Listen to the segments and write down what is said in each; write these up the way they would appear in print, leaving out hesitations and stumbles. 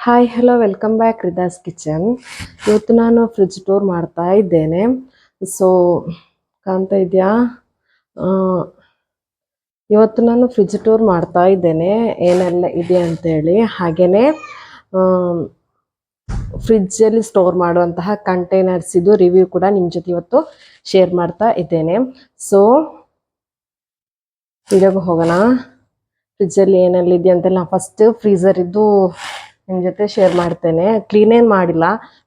Hi hello welcome back Rida's kitchen. ಇವತ್ತು ನಾನು fridge tour ಮಾಡ್ತಾ ಇದ್ದೇನೆ. ಸೊ ಕಾಣ್ತಾ ಇದೆಯಾ? ಇವತ್ತು ನಾನು ಫ್ರಿಡ್ಜ್ ಟೂರ್ ಮಾಡ್ತಾ ಇದ್ದೇನೆ, ಏನೆಲ್ಲ ಇದೆ ಅಂತೇಳಿ. ಹಾಗೆಯೇ ಫ್ರಿಡ್ಜಲ್ಲಿ ಸ್ಟೋರ್ ಮಾಡುವಂತಹ ಕಂಟೈನರ್ಸ್ ಇದು ರಿವ್ಯೂ ಕೂಡ ನಿಮ್ಮ ಜೊತೆ ಇವತ್ತು ಶೇರ್ ಮಾಡ್ತಾ ಇದ್ದೇನೆ. ಸೊ ವಿಡಿಯೋಗೆ ಹೋಗೋಣ. ಫ್ರಿಡ್ಜಲ್ಲಿ ಏನೆಲ್ಲಿದೆ ಅಂತೆಲ್ಲ ಫಸ್ಟ್ ಫ್ರೀಝರ್ ಇದ್ದು ನಿಮ್ಮ ಜೊತೆ ಶೇರ್ ಮಾಡ್ತೇನೆ. ಕ್ಲೀನ್ ಏನು ಮಾಡಿಲ್ಲ,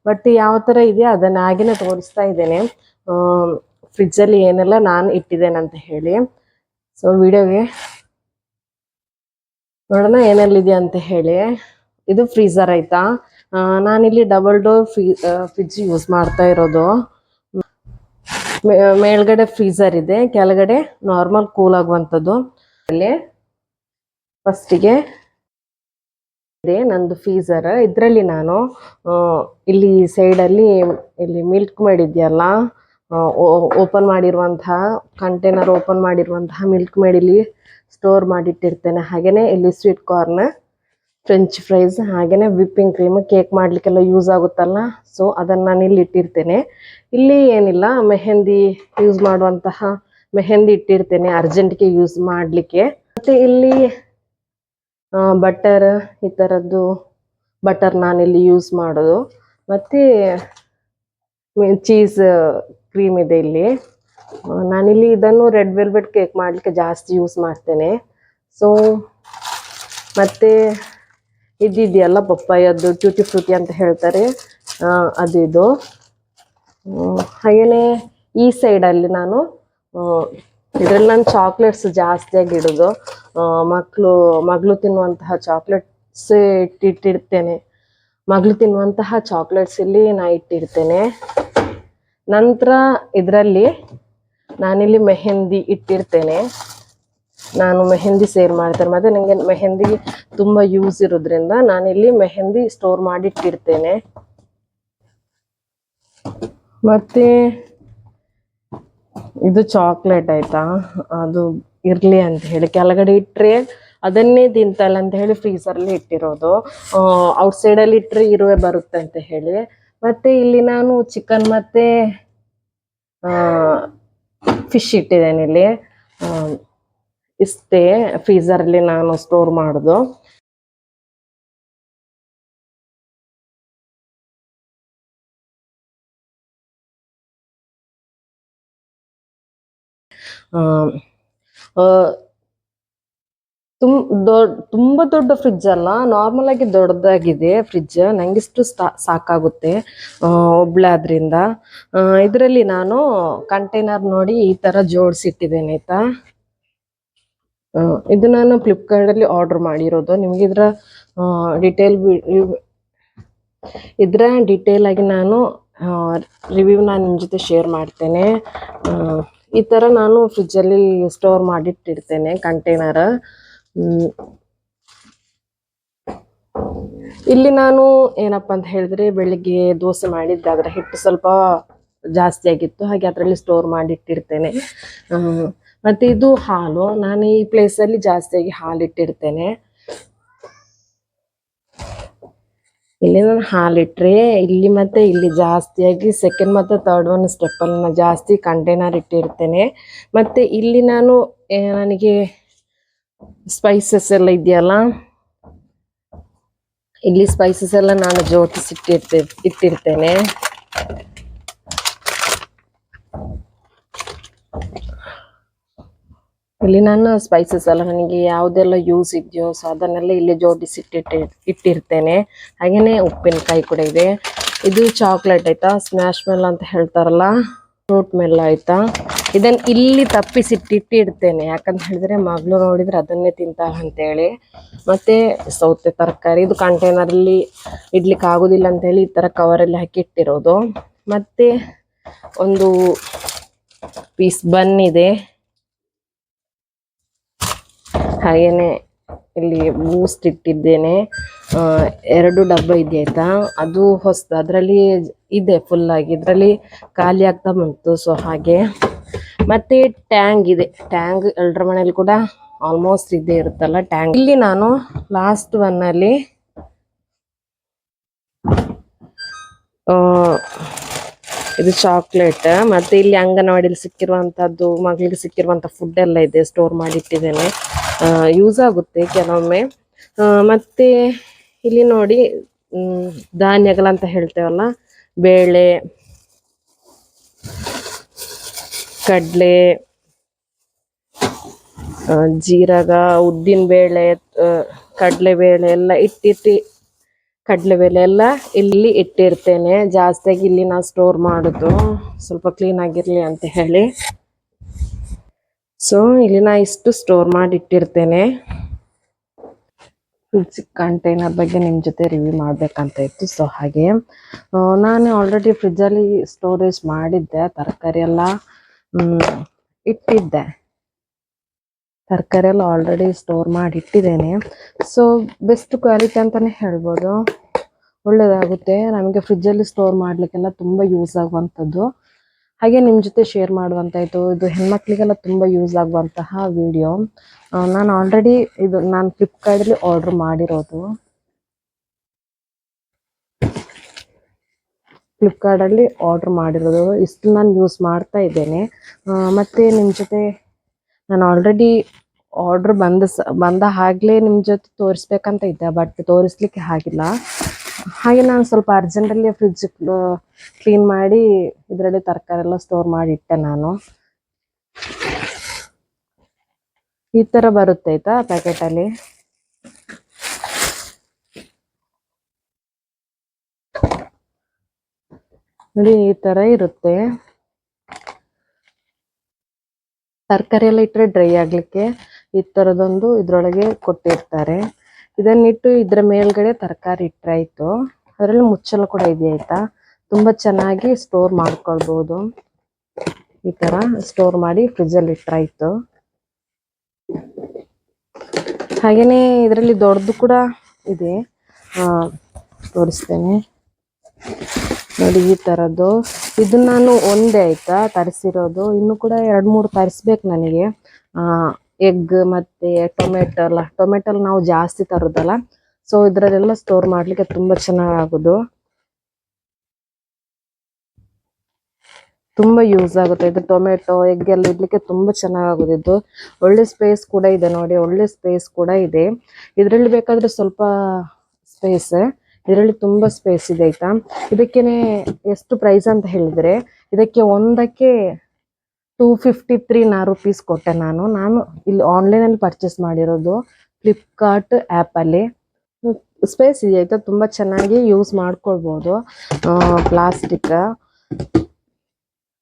ಬಟ್ ಯಾವ ಥರ ಇದೆಯೋ ಅದನ್ನು ಹಾಗೇನೆ ತೋರಿಸ್ತಾ ಇದ್ದೇನೆ, ಫ್ರಿಡ್ಜಲ್ಲಿ ಏನೆಲ್ಲ ನಾನು ಇಟ್ಟಿದ್ದೇನೆ ಅಂತ ಹೇಳಿ. ಸೊ ವಿಡಿಯೋಗೆ ನೋಡೋಣ ಏನೆಲ್ಲಿದೆ ಅಂತ ಹೇಳಿ. ಇದು ಫ್ರೀಝರ್ ಆಯಿತಾ. ನಾನಿಲ್ಲಿ ಡಬಲ್ ಡೋರ್ ಫ್ರಿಡ್ಜ್ ಯೂಸ್ ಮಾಡ್ತಾ ಇರೋದು. ಮೇಲ್ಗಡೆ ಫ್ರೀಝರ್ ಇದೆ, ಕೆಳಗಡೆ ನಾರ್ಮಲ್ ಕೂಲ್ ಆಗುವಂಥದ್ದು. ಅಲ್ಲಿ ಫಸ್ಟಿಗೆ ಇದೆ ನಂದು ಫ್ರೀಝರ್. ಇದರಲ್ಲಿ ನಾನು ಇಲ್ಲಿ ಸೈಡಲ್ಲಿ ಇಲ್ಲಿ ಮಿಲ್ಕ್ ಮೇಡ್ ಇದೆಯಲ್ಲ, ಓಪನ್ ಮಾಡಿರುವಂತಹ ಕಂಟೈನರ್, ಓಪನ್ ಮಾಡಿರುವಂತಹ ಮಿಲ್ಕ್ ಮೇಡ್ ಇಲ್ಲಿ ಸ್ಟೋರ್ ಮಾಡಿಟ್ಟಿರ್ತೇನೆ. ಹಾಗೆಯೇ ಇಲ್ಲಿ ಸ್ವೀಟ್ ಕಾರ್ನ್, ಫ್ರೆಂಚ್ ಫ್ರೈಸ್, ಹಾಗೆಯೇ ವಿಪ್ಪಿಂಗ್ ಕ್ರೀಮ್, ಕೇಕ್ ಮಾಡಲಿಕ್ಕೆಲ್ಲ ಯೂಸ್ ಆಗುತ್ತಲ್ಲ, ಸೊ ಅದನ್ನು ನಾನು ಇಲ್ಲಿ ಇಟ್ಟಿರ್ತೇನೆ. ಇಲ್ಲಿ ಏನಿಲ್ಲ, ಮೆಹಂದಿ ಯೂಸ್ ಮಾಡುವಂತಹ ಮೆಹಂದಿ ಇಟ್ಟಿರ್ತೇನೆ ಅರ್ಜೆಂಟ್ಗೆ ಯೂಸ್ ಮಾಡಲಿಕ್ಕೆ. ಮತ್ತು ಇಲ್ಲಿ ಬಟರ್, ಈ ಥರದ್ದು ಬಟರ್ ನಾನಿಲ್ಲಿ ಯೂಸ್ ಮಾಡೋದು. ಮತ್ತು ಚೀಸ್ ಕ್ರೀಮ್ ಇದೆ ಇಲ್ಲಿ. ನಾನಿಲ್ಲಿ ಇದನ್ನು ರೆಡ್ ವೆಲ್ವೆಟ್ ಕೇಕ್ ಮಾಡಲಿಕ್ಕೆ ಜಾಸ್ತಿ ಯೂಸ್ ಮಾಡ್ತೇನೆ. ಸೊ ಮತ್ತು ಇದಿದೆಯಲ್ಲ ಪಪ್ಪಾಯದ್ದು ಟ್ಯೂಟಿ ಫ್ರೂಟಿ ಅಂತ ಹೇಳ್ತಾರೆ, ಅದು ಇದು. ಹಾಗೆಯೇ ಈ ಸೈಡಲ್ಲಿ ನಾನು ಇದರಲ್ಲಿ ನಾನು ಚಾಕ್ಲೇಟ್ಸ್ ಜಾಸ್ತಿಯಾಗಿ ಇಡೋದು. ಮಗಳು ತಿನ್ನುವಂತಹ ಚಾಕ್ಲೇಟ್ಸ್ ಇಟ್ಟಿರ್ತೇನೆ. ಮಗಳು ತಿನ್ನುವಂತಹ ಚಾಕ್ಲೇಟ್ಸ್ ಇಲ್ಲಿ ನಾ ಇಟ್ಟಿರ್ತೇನೆ. ನಂತರ ಇದರಲ್ಲಿ ನಾನಿಲ್ಲಿ ಮೆಹಂದಿ ಇಟ್ಟಿರ್ತೇನೆ. ನಾನು ಮೆಹಂದಿ ಸೇರ್ ಮಾಡ್ತೇನೆ, ಮತ್ತು ನನಗೆ ಮೆಹಂದಿ ತುಂಬ ಯೂಸ್ ಇರೋದ್ರಿಂದ ನಾನಿಲ್ಲಿ ಮೆಹಂದಿ ಸ್ಟೋರ್ ಮಾಡಿ ಇಟ್ಟಿರ್ತೇನೆ. ಮತ್ತು ಇದು ಚಾಕ್ಲೇಟ್ ಆಯಿತಾ, ಅದು ಇರಲಿ ಅಂತ ಹೇಳಿ ಕೆಳಗಡೆ ಇಟ್ಟರೆ ಅದನ್ನೇ ತಿಂತಲ್ಲ ಅಂತ ಹೇಳಿ ಫ್ರೀಝರಲ್ಲಿ ಇಟ್ಟಿರೋದು. ಔಟ್ಸೈಡಲ್ಲಿ ಇಟ್ಟರೆ ಇರುವೆ ಬರುತ್ತೆ ಅಂತ ಹೇಳಿ. ಮತ್ತು ಇಲ್ಲಿ ನಾನು ಚಿಕನ್ ಮತ್ತು ಫಿಶ್ ಇಟ್ಟಿದ್ದೇನೆ ಇಲ್ಲಿ. ಇಷ್ಟೇ ಫ್ರೀಝರಲ್ಲಿ ನಾನು ಸ್ಟೋರ್ ಮಾಡೋದು. ತುಂಬ ದೊಡ್ಡ ಫ್ರಿಡ್ಜ್ ಅಲ್ಲ, ನಾರ್ಮಲ್ ಆಗಿ ದೊಡ್ಡದಾಗಿದೆ ಫ್ರಿಡ್ಜ್. ನನಗಿಷ್ಟು ಸಾಕಾಗುತ್ತೆ ಒಬ್ಳಾದ್ರಿಂದ. ಇದರಲ್ಲಿ ನಾನು ಕಂಟೈನರ್ ನೋಡಿ ಈ ಥರ ಜೋಡಿಸಿಟ್ಟಿದ್ದೇನೆ ಆಯಿತಾ. ಇದು ನಾನು ಫ್ಲಿಪ್ಕಾರ್ಟಲ್ಲಿ ಆರ್ಡ್ರ್ ಮಾಡಿರೋದು. ನಿಮಗೆ ಇದರ ಡೀಟೇಲ್ ಆಗಿ ನಾನು ರಿವ್ಯೂ ನಿಮ್ಮ ಜೊತೆ ಶೇರ್ ಮಾಡ್ತೇನೆ. ಈ ಥರ ನಾನು ಫ್ರಿಡ್ಜಲ್ಲಿ ಸ್ಟೋರ್ ಮಾಡಿಟ್ಟಿರ್ತೇನೆ ಕಂಟೈನರ್. ಇಲ್ಲಿ ನಾನು ಏನಪ್ಪ ಅಂತ ಹೇಳಿದ್ರೆ, ಬೆಳಿಗ್ಗೆ ದೋಸೆ ಮಾಡಿದ್ದೆ, ಅದರ ಹಿಟ್ಟು ಸ್ವಲ್ಪ ಜಾಸ್ತಿ ಆಗಿತ್ತು, ಹಾಗೆ ಅದರಲ್ಲಿ ಸ್ಟೋರ್ ಮಾಡಿಟ್ಟಿರ್ತೇನೆ. ಮತ್ತು ಇದು ಹಾಲು, ನಾನು ಈ ಪ್ಲೇಸಲ್ಲಿ ಜಾಸ್ತಿಯಾಗಿ ಹಾಲು ಇಟ್ಟಿರ್ತೇನೆ. ಇಲ್ಲಿ ನಾನು ಹಾಲಿಟ್ರೆ ಇಲ್ಲಿ ಮತ್ತು ಇಲ್ಲಿ ಜಾಸ್ತಿಯಾಗಿ ಸೆಕೆಂಡ್ ಮತ್ತು ಥರ್ಡ್ ಒನ್ ಸ್ಟೆಪ್ಪಲ್ಲಿ ನಾನು ಜಾಸ್ತಿ ಕಂಟೈನರ್ ಇಟ್ಟಿರ್ತೇನೆ. ಮತ್ತು ಇಲ್ಲಿ ನಾನು ನನಗೆ ಸ್ಪೈಸಸ್ ಎಲ್ಲ ಇದೆಯಲ್ಲ, ಇಲ್ಲಿ ಸ್ಪೈಸಸ್ ಎಲ್ಲ ನಾನು ಇಟ್ಟಿರ್ತೇನೆ. ಇಲ್ಲಿ ನಾನು ಸ್ಪೈಸಸ್ ಎಲ್ಲ ನನಗೆ ಯಾವುದೆಲ್ಲ ಯೂಸ್ ಇದೆಯೋ ಸೊ ಅದನ್ನೆಲ್ಲ ಇಲ್ಲಿ ಜೋಡಿಸಿ ಇಟ್ಟಿರ್ತೇನೆ. ಹಾಗೆಯೇ ಉಪ್ಪಿನಕಾಯಿ ಕೂಡ ಇದೆ. ಇದು ಚಾಕ್ಲೇಟ್ ಆಯಿತಾ, ಸ್ಮ್ಯಾಶ್ ಮೆಲ್ ಅಂತ ಹೇಳ್ತಾರಲ್ಲ, ಫ್ರೂಟ್ ಮೆಲ್ ಆಯಿತಾ. ಇದನ್ನು ಇಲ್ಲಿ ತಪ್ಪಿಸಿಟ್ಟಿರ್ತೇನೆ, ಯಾಕಂತ ಹೇಳಿದ್ರೆ ಮಗಳು ನೋಡಿದರೆ ಅದನ್ನೇ ತಿಂತಾಳೆ ಅಂತೇಳಿ. ಮತ್ತು ಸೌತೆ ತರಕಾರಿ, ಇದು ಕಂಟೈನರಲ್ಲಿ ಇಡ್ಲಿಕ್ಕೆ ಆಗೋದಿಲ್ಲ ಅಂತೇಳಿ ಈ ಥರ ಕವರಲ್ಲಿ ಹಾಕಿ ಇಟ್ಟಿರೋದು. ಮತ್ತು ಒಂದು ಪೀಸ್ ಬನ್ ಇದೆ. ಹಾಗೆಯೇ ಇಲ್ಲಿ ಬೂಸ್ಟ್ ಇಟ್ಟಿದ್ದೇನೆ. 2 ಡಬ್ಬ ಇದೆ ಆಯಿತಾ, ಅದು ಹೊಸದು, ಅದರಲ್ಲಿ ಇದೆ ಫುಲ್ಲಾಗಿ, ಇದರಲ್ಲಿ ಖಾಲಿ ಆಗ್ತಾ ಬಂತು. ಸೊ ಹಾಗೆ ಮತ್ತೆ ಟ್ಯಾಂಗ್ ಇದೆ. ಟ್ಯಾಂಗ್ ಎಲ್ಲರ ಮನೇಲಿ ಕೂಡ ಆಲ್ಮೋಸ್ಟ್ ಇದ್ದೇ ಇರುತ್ತಲ್ಲ ಟ್ಯಾಂಗ್. ಇಲ್ಲಿ ನಾನು ಲಾಸ್ಟ್ ಒನ್ ಅಲ್ಲಿ ಇದು ಚಾಕ್ಲೇಟ್, ಮತ್ತೆ ಇಲ್ಲಿ ಅಂಗನವಾಡಿಲಿ ಸಿಕ್ಕಿರುವಂತದ್ದು, ಮಗಳಿಗೆ ಸಿಕ್ಕಿರುವಂತ ಫುಡ್ ಎಲ್ಲ ಇದೆ, ಸ್ಟೋರ್ ಮಾಡಿ ಇಟ್ಟಿದ್ದೇನೆ. ಯೂಸ್ ಆಗುತ್ತೆ ಕೆಲವೊಮ್ಮೆ. ಮತ್ತೆ ಇಲ್ಲಿ ನೋಡಿ ಧಾನ್ಯಗಳಂತ ಹೇಳ್ತೇವಲ್ಲ, ಬೇಳೆ, ಕಡಲೆ, ಜೀರಗ, ಉದ್ದಿನ ಬೇಳೆ, ಕಡಲೆಬೇಳೆ ಎಲ್ಲ ಇಟ್ಟಿಟ್ಟು ಕಡಲೆಬೇಳೆ ಎಲ್ಲ ಇಲ್ಲಿ ಇಟ್ಟಿರ್ತೇನೆ. ಜಾಸ್ತಿಯಾಗಿ ಇಲ್ಲಿ ನಾನು ಸ್ಟೋರ್ ಮಾಡೋದು, ಸ್ವಲ್ಪ ಕ್ಲೀನ್ ಆಗಿರ್ಲಿ ಅಂತ ಹೇಳಿ. ಸೊ ಇಲ್ಲಿ ನಾ ಇಷ್ಟು ಸ್ಟೋರ್ ಮಾಡಿ ಇಟ್ಟಿರ್ತೇನೆ. ಫ್ರಿಡ್ಜ್ ಕಂಟೈನರ್ ಬಗ್ಗೆ ನಿಮ್ಮ ಜೊತೆ ರಿವ್ಯೂ ಮಾಡ್ಬೇಕಂತ ಇತ್ತು. ಸೊ ಹಾಗೆ ನಾನು ಆಲ್ರೆಡಿ ಫ್ರಿಡ್ಜಲ್ಲಿ ಸ್ಟೋರೇಜ್ ಮಾಡಿದ್ದೆ, ತರಕಾರಿ ಎಲ್ಲ ಇಟ್ಟಿದ್ದೆ. ತರಕಾರಿ ಎಲ್ಲ ಆಲ್ರೆಡಿ ಸ್ಟೋರ್ ಮಾಡಿ ಇಟ್ಟಿದ್ದೇನೆ. ಸೊ ಬೆಸ್ಟ್ ಕ್ವಾಲಿಟಿ ಅಂತಾನೆ ಹೇಳ್ಬೋದು, ಒಳ್ಳೇದಾಗುತ್ತೆ ನಮಗೆ ಫ್ರಿಡ್ಜಲ್ಲಿ ಸ್ಟೋರ್ ಮಾಡ್ಲಿಕ್ಕೆಲ್ಲ ತುಂಬ ಯೂಸ್ ಆಗುವಂಥದ್ದು. ಹಾಗೆ ನಿಮ್ಮ ಜೊತೆ ಶೇರ್ ಮಾಡುವಂತಾಯಿತು. ಇದು ಹೆಣ್ಮಕ್ಳಿಗೆಲ್ಲ ತುಂಬ ಯೂಸ್ ಆಗುವಂತಹ ವಿಡಿಯೋ. ನಾನು ಆಲ್ರೆಡಿ ನಾನು ಫ್ಲಿಪ್ಕಾರ್ಟಲ್ಲಿ ಆರ್ಡರ್ ಮಾಡಿರೋದು. ಫ್ಲಿಪ್ಕಾರ್ಟಲ್ಲಿ ಆರ್ಡರ್ ಮಾಡಿರೋದು ಇಷ್ಟು ನಾನು ಯೂಸ್ ಮಾಡ್ತಾ ಇದ್ದೇನೆ. ಮತ್ತು ನಿಮ್ಮ ಜೊತೆ ನಾನು ಆಲ್ರೆಡಿ ಆರ್ಡ್ರ್ ಬಂದ ಹಾಗಲೇ ನಿಮ್ಮ ಜೊತೆ ತೋರಿಸ್ಬೇಕಂತ ಇದ್ದೆ, ಬಟ್ ತೋರಿಸ್ಲಿಕ್ಕೆ ಆಗಿಲ್ಲ. ಹಾಗೆ ನಾನು ಸ್ವಲ್ಪ ಅರ್ಜೆಂಟಲ್ಲಿ ಫ್ರಿಡ್ಜ್ ಕ್ಲೀನ್ ಮಾಡಿ ಇದರಲ್ಲಿ ತರಕಾರಿ ಎಲ್ಲ ಸ್ಟೋರ್ ಮಾಡಿ ಇಟ್ಟೆ. ನಾನು ಈ ಥರ ಬರುತ್ತೆ ಆಯ್ತಾ ಪ್ಯಾಕೆಟಲ್ಲಿ. ನೋಡಿ ಈ ಥರ ಇರುತ್ತೆ. ತರಕಾರಿ ಎಲ್ಲ ಇಟ್ಟರೆ ಡ್ರೈ ಆಗಲಿಕ್ಕೆ ಈ ಥರದೊಂದು ಇದರೊಳಗೆ ಕೊಟ್ಟಿರ್ತಾರೆ. ಇದನ್ನಿಟ್ಟು ಇದರ ಮೇಲ್ಗಡೆ ತರಕಾರಿ ಇಟ್ಟರೆ ಆಯಿತು. ಅದರಲ್ಲಿ ಮುಚ್ಚಳ ಕೂಡ ಇದೆಯಾಯ್ತಾ, ತುಂಬ ಚೆನ್ನಾಗಿ ಸ್ಟೋರ್ ಮಾಡ್ಕೊಳ್ಬೋದು. ಈ ಥರ ಸ್ಟೋರ್ ಮಾಡಿ ಫ್ರಿಜ್ಜಲ್ಲಿ ಇಟ್ಟರಾಯ್ತು. ಹಾಗೆಯೇ ಇದರಲ್ಲಿ ದೊಡ್ಡದು ಕೂಡ ಇದೆ, ತೋರಿಸ್ತೇನೆ ನೋಡಿ. ಈ ಥರದ್ದು ಇದು ನಾನು ಒಂದೇ ಆಯ್ತಾ ತರಿಸಿರೋದು, ಇನ್ನು ಕೂಡ 2-3 ತರಿಸ್ಬೇಕು ನನಗೆ. ಎಗ್ ಮತ್ತು ಟೊಮೆಟೊ ನಾವು ಜಾಸ್ತಿ ತರೋದಲ್ಲ, ಸೊ ಇದರಲ್ಲೆಲ್ಲ ಸ್ಟೋರ್ ಮಾಡಲಿಕ್ಕೆ ತುಂಬ ಚೆನ್ನಾಗಾಗೋದು, ತುಂಬ ಯೂಸ್ ಆಗುತ್ತೆ ಇದು. ಟೊಮೆಟೊ, ಎಗ್ ಎಲ್ಲ ಇಡ್ಲಿಕ್ಕೆ ತುಂಬ ಚೆನ್ನಾಗಾಗೋದು ಇದು. ಒಳ್ಳೆ ಸ್ಪೇಸ್ ಕೂಡ ಇದೆ ನೋಡಿ, ಒಳ್ಳೆ ಸ್ಪೇಸ್ ಕೂಡ ಇದೆ. ಇದರಲ್ಲಿ ಬೇಕಾದರೆ ಸ್ವಲ್ಪ ಸ್ಪೇಸ್, ಇದರಲ್ಲಿ ತುಂಬ ಸ್ಪೇಸ್ ಇದೆ ಆಯ್ತಾ. ಇದಕ್ಕೇನೆ ಎಷ್ಟು ಪ್ರೈಸ್ ಅಂತ ಹೇಳಿದರೆ, ಇದಕ್ಕೆ ಒಂದಕ್ಕೆ 253 ರೂಪೀಸ್ ಕೊಟ್ಟೆ ನಾನು ಇಲ್ಲಿ ಆನ್ಲೈನಲ್ಲಿ ಪರ್ಚೇಸ್ ಮಾಡಿರೋದು, ಫ್ಲಿಪ್ಕಾರ್ಟ್ ಆ್ಯಪಲ್ಲಿ. ಸ್ಪೇಸ್ ಇದೆ ಆಯ್ತಾ, ತುಂಬ ಚೆನ್ನಾಗಿ ಯೂಸ್ ಮಾಡ್ಕೊಳ್ಬೋದು. ಪ್ಲಾಸ್ಟಿಕ್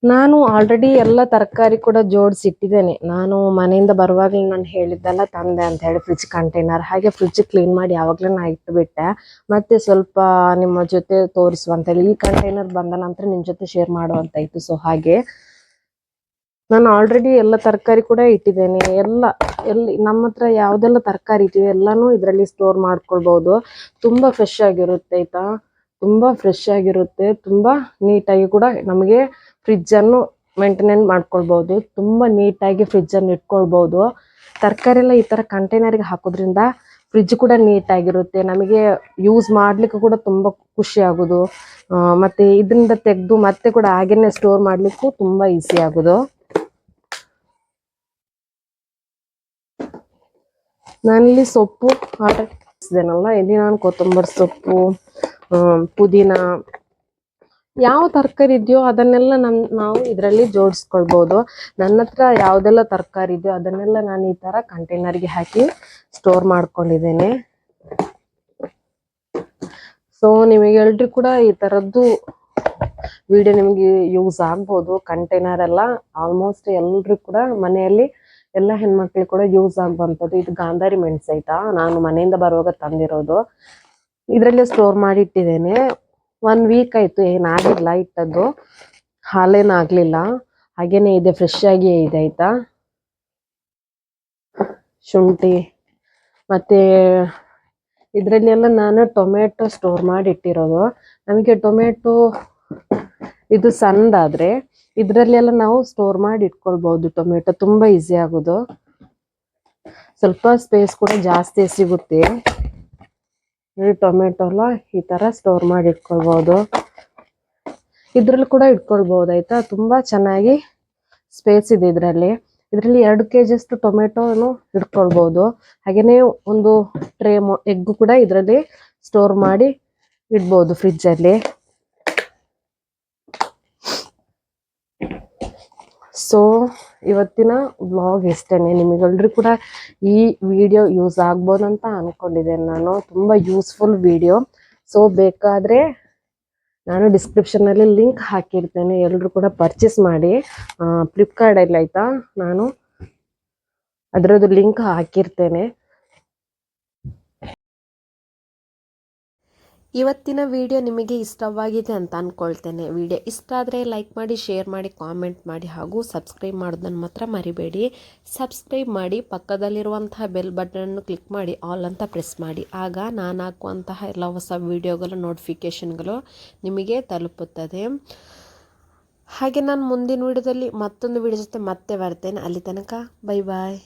ನಾನು ಆಲ್ರೆಡಿ ಎಲ್ಲ ತರಕಾರಿ ಕೂಡ ಜೋಡಿಸಿಟ್ಟಿದ್ದೇನೆ. ನಾನು ಮನೆಯಿಂದ ಬರುವಾಗಲೇ ನಾನು ಹೇಳಿದ್ದೆಲ್ಲ ತಂದೆ ಅಂತ ಹೇಳಿ ಫ್ರಿಡ್ಜ್ ಕಂಟೈನರ್. ಹಾಗೆ ಫ್ರಿಡ್ಜ್ ಕ್ಲೀನ್ ಮಾಡಿ ಯಾವಾಗಲೇ ನಾನು ಇಟ್ಟುಬಿಟ್ಟೆ, ಮತ್ತೆ ಸ್ವಲ್ಪ ನಿಮ್ಮ ಜೊತೆ ತೋರಿಸುವಂತ ಹೇಳಿ ಈ ಕಂಟೈನರ್ ಬಂದ ನಂತರ ನಿಮ್ಮ ಜೊತೆ ಶೇರ್ ಮಾಡುವಂತಾಯಿತು. ಸೊ ಹಾಗೆ ನಾನು ಆಲ್ರೆಡಿ ಎಲ್ಲ ತರಕಾರಿ ಕೂಡ ಇಟ್ಟಿದ್ದೇನೆ. ಎಲ್ಲಿ ನಮ್ಮ ಹತ್ರ ಯಾವುದೆಲ್ಲ ತರಕಾರಿ ಇಟ್ಟಿವೆ ಎಲ್ಲನೂ ಇದರಲ್ಲಿ ಸ್ಟೋರ್ ಮಾಡ್ಕೊಳ್ಬೋದು. ತುಂಬ ಫ್ರೆಶ್ ಆಗಿರುತ್ತೆ ಆಯಿತಾ, ತುಂಬ ಫ್ರೆಶ್ ಆಗಿರುತ್ತೆ, ತುಂಬ ನೀಟಾಗಿ ಕೂಡ ನಮಗೆ ಫ್ರಿಜ್ಜನ್ನು ಮೇಂಟೈನ್ ಮಾಡ್ಕೊಳ್ಬೋದು. ತುಂಬ ನೀಟಾಗಿ ಫ್ರಿಜ್ಜನ್ನು ಇಟ್ಕೊಳ್ಬೋದು. ತರಕಾರಿ ಎಲ್ಲ ಈ ಥರ ಕಂಟೈನರ್ಗೆ ಹಾಕೋದ್ರಿಂದ ಫ್ರಿಜ್ ಕೂಡ ನೀಟಾಗಿರುತ್ತೆ, ನಮಗೆ ಯೂಸ್ ಮಾಡಲಿಕ್ಕೂ ಕೂಡ ತುಂಬ ಖುಷಿ ಆಗೋದು. ಮತ್ತು ಇದರಿಂದ ತೆಗೆದು ಮತ್ತೆ ಕೂಡ ಹಾಗೇನೆ ಸ್ಟೋರ್ ಮಾಡಲಿಕ್ಕೂ ತುಂಬ ಈಸಿ ಆಗೋದು. ನಾನಿಲ್ಲಿ ಸೊಪ್ಪು ಆರ್ಡರ್ ಮಾಡಿಸಿದ್ದೇನಲ್ಲ, ಇಲ್ಲಿ ನಾನು ಕೊತ್ತಂಬರಿ ಸೊಪ್ಪು, ಪುದೀನ, ಯಾವ ತರಕಾರಿ ಇದೆಯೋ ಅದನ್ನೆಲ್ಲ ನಾವು ಇದರಲ್ಲಿ ಜೋಡಿಸ್ಕೊಳ್ಬೋದು. ನನ್ನ ಹತ್ರ ಯಾವುದೆಲ್ಲ ತರಕಾರಿ ಇದೆಯೋ ಅದನ್ನೆಲ್ಲ ನಾನು ಈ ಥರ ಕಂಟೈನರ್ಗೆ ಹಾಕಿ ಸ್ಟೋರ್ ಮಾಡ್ಕೊಂಡಿದ್ದೇನೆ. ಸೊ ನಿಮಗೆಲ್ರಿಗೂ ಕೂಡ ಈ ಥರದ್ದು ವಿಡಿಯೋ ನಿಮಗೆ ಯೂಸ್ ಆಗ್ಬೋದು. ಕಂಟೈನರ್ ಎಲ್ಲ ಆಲ್ಮೋಸ್ಟ್ ಎಲ್ರಿಗೂ ಕೂಡ ಮನೆಯಲ್ಲಿ ಎಲ್ಲ ಹೆಣ್ಮಕ್ಳಿಗೆ ಕೂಡ ಯೂಸ್ ಆಗುವಂಥದ್ದು. ಇದು ಗಾಂಧಾರಿ ಮೆಣಸು ಆಯ್ತಾ, ನಾನು ಮನೆಯಿಂದ ಬರುವಾಗ ತಂದಿರೋದು. ಇದರಲ್ಲೇ ಸ್ಟೋರ್ ಮಾಡಿ ಇಟ್ಟಿದ್ದೇನೆ. 1 ವೀಕ್ ಆಯಿತು, ಏನಾಗಿಲ್ಲ ಇಟ್ಟದ್ದು, ಹಾಲೇನಾಗಲಿಲ್ಲ, ಹಾಗೇನೆ ಇದೆ, ಫ್ರೆಶ್ ಆಗಿ ಇದೆ ಆಯ್ತಾ. ಶುಂಠಿ ಮತ್ತು ಇದರಲ್ಲಿ ಎಲ್ಲ ನಾನು ಟೊಮೆಟೊ ಸ್ಟೋರ್ ಮಾಡಿ ಇಟ್ಟಿರೋದು. ನಮಗೆ ಟೊಮೆಟೊ ಇದು ಸಣ್ಣದಾದರೆ ಇದರಲ್ಲೆಲ್ಲ ನಾವು ಸ್ಟೋರ್ ಮಾಡಿ ಇಟ್ಕೊಳ್ಬಹುದು. ಟೊಮೆಟೊ ತುಂಬ ಈಸಿ ಆಗೋದು, ಸ್ವಲ್ಪ ಸ್ಪೇಸ್ ಕೂಡ ಜಾಸ್ತಿ ಸಿಗುತ್ತೆ. ಟೊಮೆಟೊಲ್ಲ ಈ ಥರ ಸ್ಟೋರ್ ಮಾಡಿ ಇಟ್ಕೊಳ್ಬಹುದು. ಇದ್ರಲ್ಲಿ ಕೂಡ ಇಟ್ಕೊಳ್ಬಹುದು ಆಯ್ತಾ. ತುಂಬ ಚೆನ್ನಾಗಿ ಸ್ಪೇಸ್ ಇದೆ ಇದರಲ್ಲಿ. 2 kg ಅಷ್ಟು ಟೊಮೆಟೊನು ಇಟ್ಕೊಳ್ಬಹುದು. ಹಾಗೆಯೇ ಒಂದು ಟ್ರೇ ಎಗ್ ಕೂಡ ಇದರಲ್ಲಿ ಸ್ಟೋರ್ ಮಾಡಿ ಇಡ್ಬೋದು ಫ್ರಿಜ್ಜಲ್ಲಿ. ಸೊ ಇವತ್ತಿನ ವ್ಲಾಗ್ ಇಷ್ಟೇನೆ. ನಿಮಗೆಲ್ಲರೂ ಕೂಡ ಈ ವಿಡಿಯೋ ಯೂಸ್ ಆಗ್ಬೋದು ಅಂತ ಅಂದ್ಕೊಂಡಿದ್ದೇನೆ ನಾನು. ತುಂಬ ಯೂಸ್ಫುಲ್ ವಿಡಿಯೋ. ಸೊ ಬೇಕಾದರೆ ನಾನು ಡಿಸ್ಕ್ರಿಪ್ಷನಲ್ಲಿ ಲಿಂಕ್ ಹಾಕಿರ್ತೇನೆ, ಎಲ್ಲರೂ ಕೂಡ ಪರ್ಚೇಸ್ ಮಾಡಿ. ಫ್ಲಿಪ್ಕಾರ್ಟಲ್ಲಿ ಆಯಿತಾ, ನಾನು ಅದರದ್ದು ಲಿಂಕ್ ಹಾಕಿರ್ತೇನೆ. ಇವತ್ತಿನ ವಿಡಿಯೋ ನಿಮಗೆ ಇಷ್ಟವಾಗಿದೆ ಅಂತ ಅಂದ್ಕೊಳ್ತೇನೆ. ವಿಡಿಯೋ ಇಷ್ಟ ಆದರೆ ಲೈಕ್ ಮಾಡಿ, ಶೇರ್ ಮಾಡಿ, ಕಾಮೆಂಟ್ ಮಾಡಿ ಹಾಗೂ ಸಬ್ಸ್ಕ್ರೈಬ್ ಮಾಡೋದನ್ನು ಮಾತ್ರ ಮರಿಬೇಡಿ. ಸಬ್ಸ್ಕ್ರೈಬ್ ಮಾಡಿ, ಪಕ್ಕದಲ್ಲಿರುವಂತಹ ಬೆಲ್ ಬಟನನ್ನು ಕ್ಲಿಕ್ ಮಾಡಿ ಆಲ್ ಅಂತ ಪ್ರೆಸ್ ಮಾಡಿ. ಆಗ ನಾನು ಹಾಕುವಂತಹ ಎಲ್ಲ ಹೊಸ ವಿಡಿಯೋಗಳ ನೋಟಿಫಿಕೇಷನ್ಗಳು ನಿಮಗೆ ತಲುಪುತ್ತದೆ. ಹಾಗೆ ನಾನು ಮುಂದಿನ ವಿಡಿಯೋದಲ್ಲಿ ಮತ್ತೊಂದು ವಿಡಿಯೋ ಜೊತೆ ಮತ್ತೆ ಬರ್ತೇನೆ. ಅಲ್ಲಿ ತನಕ ಬೈ ಬಾಯ್.